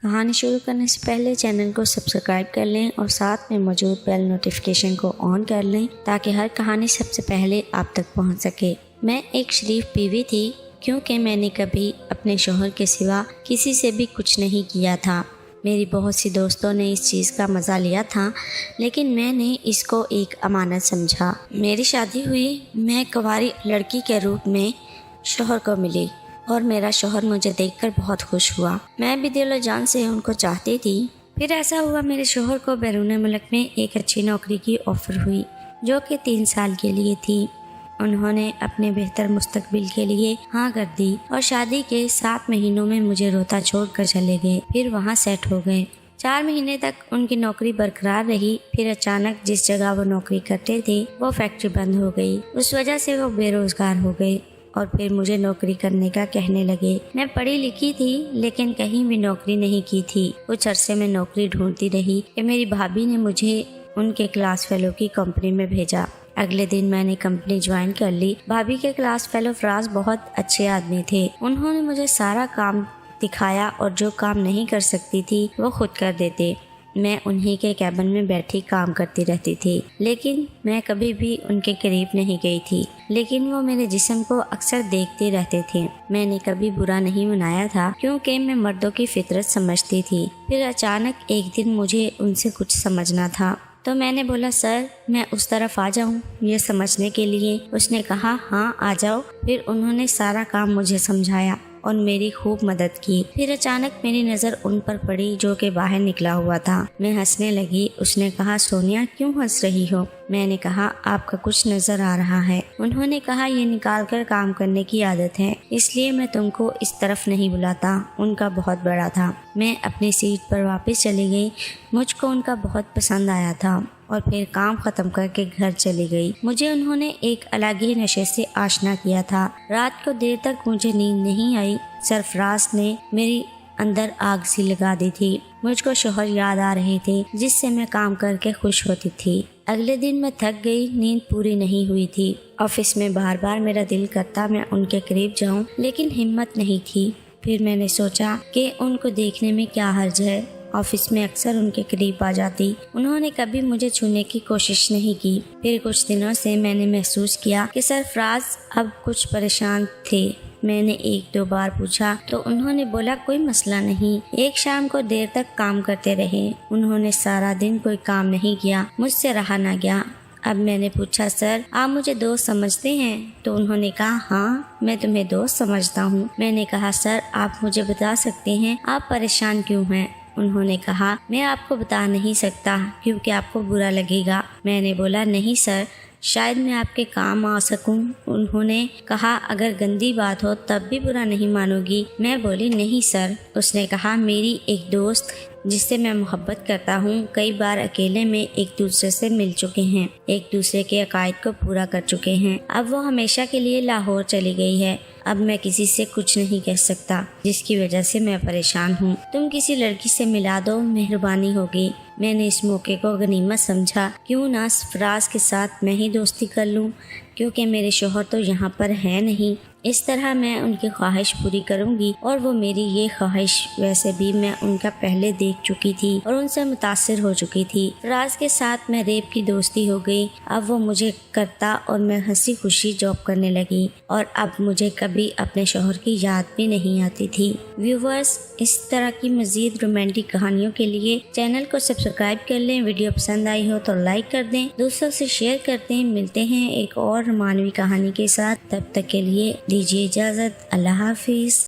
کہانی شروع کرنے سے پہلے چینل کو سبسکرائب کر لیں اور ساتھ میں موجود بیل نوٹیفیکیشن کو آن کر لیں تاکہ ہر کہانی سب سے پہلے آپ تک پہنچ سکے۔ میں ایک شریف بیوی تھی کیونکہ میں نے کبھی اپنے شوہر کے سوا کسی سے بھی کچھ نہیں کیا تھا۔ میری بہت سی دوستوں نے اس چیز کا مزہ لیا تھا لیکن میں نے اس کو ایک امانت سمجھا۔ میری شادی ہوئی، میں کنواری لڑکی کے روپ میں شوہر کو ملی اور میرا شوہر مجھے دیکھ کر بہت خوش ہوا۔ میں بھی دل و جان سے ان کو چاہتی تھی۔ پھر ایسا ہوا میرے شوہر کو بیرون ملک میں ایک اچھی نوکری کی آفر ہوئی جو کہ 3 سال کے لیے تھی۔ انہوں نے اپنے بہتر مستقبل کے لیے ہاں کر دی اور شادی کے 7 مہینوں میں مجھے روتا چھوڑ کر چلے گئے، پھر وہاں سیٹ ہو گئے۔ 4 مہینے تک ان کی نوکری برقرار رہی، پھر اچانک جس جگہ وہ نوکری کرتے تھے وہ فیکٹری بند ہو گئی۔ اس وجہ سے وہ بے روزگار ہو گئے اور پھر مجھے نوکری کرنے کا کہنے لگے۔ میں پڑھی لکھی تھی لیکن کہیں بھی نوکری نہیں کی تھی۔ کچھ عرصے میں نوکری ڈھونڈتی رہی کہ میری بھابھی نے مجھے ان کے کلاس فیلو کی کمپنی میں بھیجا۔ اگلے دن میں نے کمپنی جوائن کر لی۔ بھابھی کے کلاس فیلو فراز بہت اچھے آدمی تھے۔ انہوں نے مجھے سارا کام دکھایا اور جو کام نہیں کر سکتی تھی وہ خود کر دیتے۔ میں انہی کے کیبن میں بیٹھی کام کرتی رہتی تھی لیکن میں کبھی بھی ان کے قریب نہیں گئی تھی، لیکن وہ میرے جسم کو اکثر دیکھتے رہتے تھے۔ میں نے کبھی برا نہیں منایا تھا کیونکہ میں مردوں کی فطرت سمجھتی تھی۔ پھر اچانک ایک دن مجھے ان سے کچھ سمجھنا تھا تو میں نے بولا، سر میں اس طرف آ جاؤں یہ سمجھنے کے لیے؟ اس نے کہا ہاں آ جاؤ۔ پھر انہوں نے سارا کام مجھے سمجھایا اور میری خوب مدد کی۔ پھر اچانک میری نظر ان پر پڑی جو کہ باہر نکلا ہوا تھا۔ میں ہنسنے لگی۔ اس نے کہا سونیا کیوں ہنس رہی ہو؟ میں نے کہا آپ کا کچھ نظر آ رہا ہے۔ انہوں نے کہا یہ نکال کر کام کرنے کی عادت ہے اس لیے میں تم کو اس طرف نہیں بلاتا۔ ان کا بہت بڑا تھا۔ میں اپنی سیٹ پر واپس چلی گئی۔ مجھ کو ان کا بہت پسند آیا تھا اور پھر کام ختم کر کے گھر چلی گئی۔ مجھے انہوں نے ایک الگ نشے سے آشنا کیا تھا۔ رات کو دیر تک مجھے نیند نہیں آئی۔ سرفراز نے میری اندر آگ سی لگا دی تھی۔ مجھ کو شوہر یاد آ رہے تھے جس سے میں کام کر کے خوش ہوتی تھی۔ اگلے دن میں تھک گئی، نیند پوری نہیں ہوئی تھی۔ آفس میں بار بار میرا دل کرتا میں ان کے قریب جاؤں لیکن ہمت نہیں تھی۔ پھر میں نے سوچا کہ ان کو دیکھنے میں کیا حرج ہے۔ آفس میں اکثر ان کے قریب آ جاتی۔ انہوں نے کبھی مجھے چھونے کی کوشش نہیں کی۔ پھر کچھ دنوں سے میں نے محسوس کیا کہ سرفراز اب کچھ پریشان تھے۔ میں نے 1-2 بار پوچھا تو انہوں نے بولا کوئی مسئلہ نہیں۔ ایک شام کو دیر تک کام کرتے رہے۔ انہوں نے سارا دن کوئی کام نہیں کیا۔ مجھ سے رہا نہ گیا۔ اب میں نے پوچھا سر آپ مجھے دوست سمجھتے ہیں؟ تو انہوں نے کہا ہاں میں تمہیں دوست سمجھتا ہوں۔ میں نے کہا سر آپ مجھے بتا سکتے ہیں آپ پریشان کیوں ہیں؟ انہوں نے کہا میں آپ کو بتا نہیں سکتا کیونکہ آپ کو برا لگے گا۔ میں نے بولا نہیں سر شاید میں آپ کے کام آ سکوں۔ انہوں نے کہا اگر گندی بات ہو تب بھی برا نہیں مانو گی؟ میں بولی نہیں سر۔ اس نے کہا میری ایک دوست جس سے میں محبت کرتا ہوں کئی بار اکیلے میں ایک دوسرے سے مل چکے ہیں، ایک دوسرے کے عقائد کو پورا کر چکے ہیں۔ اب وہ ہمیشہ کے لیے لاہور چلی گئی ہے۔ اب میں کسی سے کچھ نہیں کہہ سکتا جس کی وجہ سے میں پریشان ہوں۔ تم کسی لڑکی سے ملا دو، مہربانی ہوگی۔ میں نے اس موقع کو غنیمت سمجھا، کیوں نہ فراز کے ساتھ میں ہی دوستی کر لوں کیونکہ میرے شوہر تو یہاں پر ہے نہیں۔ اس طرح میں ان کی خواہش پوری کروں گی اور وہ میری یہ خواہش ویسے بھی میں ان کا پہلے دیکھ چکی تھی اور ان سے متاثر ہو چکی تھی۔ فراز کے ساتھ میں ریپ کی دوستی ہو گئی۔ اب وہ مجھے کرتا اور میں ہنسی خوشی جاب کرنے لگی اور اب مجھے کبھی اپنے شوہر کی یاد بھی نہیں آتی تھی۔ ویورز اس طرح کی مزید رومانٹک کہانیوں کے لیے چینل کو سبسکرائب کر لیں۔ ویڈیو پسند آئی ہو تو لائک کر دیں، دوستوں سے شیئر کرتے ہیں۔ ملتے ہیں ایک اور رومانوی کہانی کے ساتھ، تب تک کے لیے دیجیے اجازت۔ اللہ حافظ۔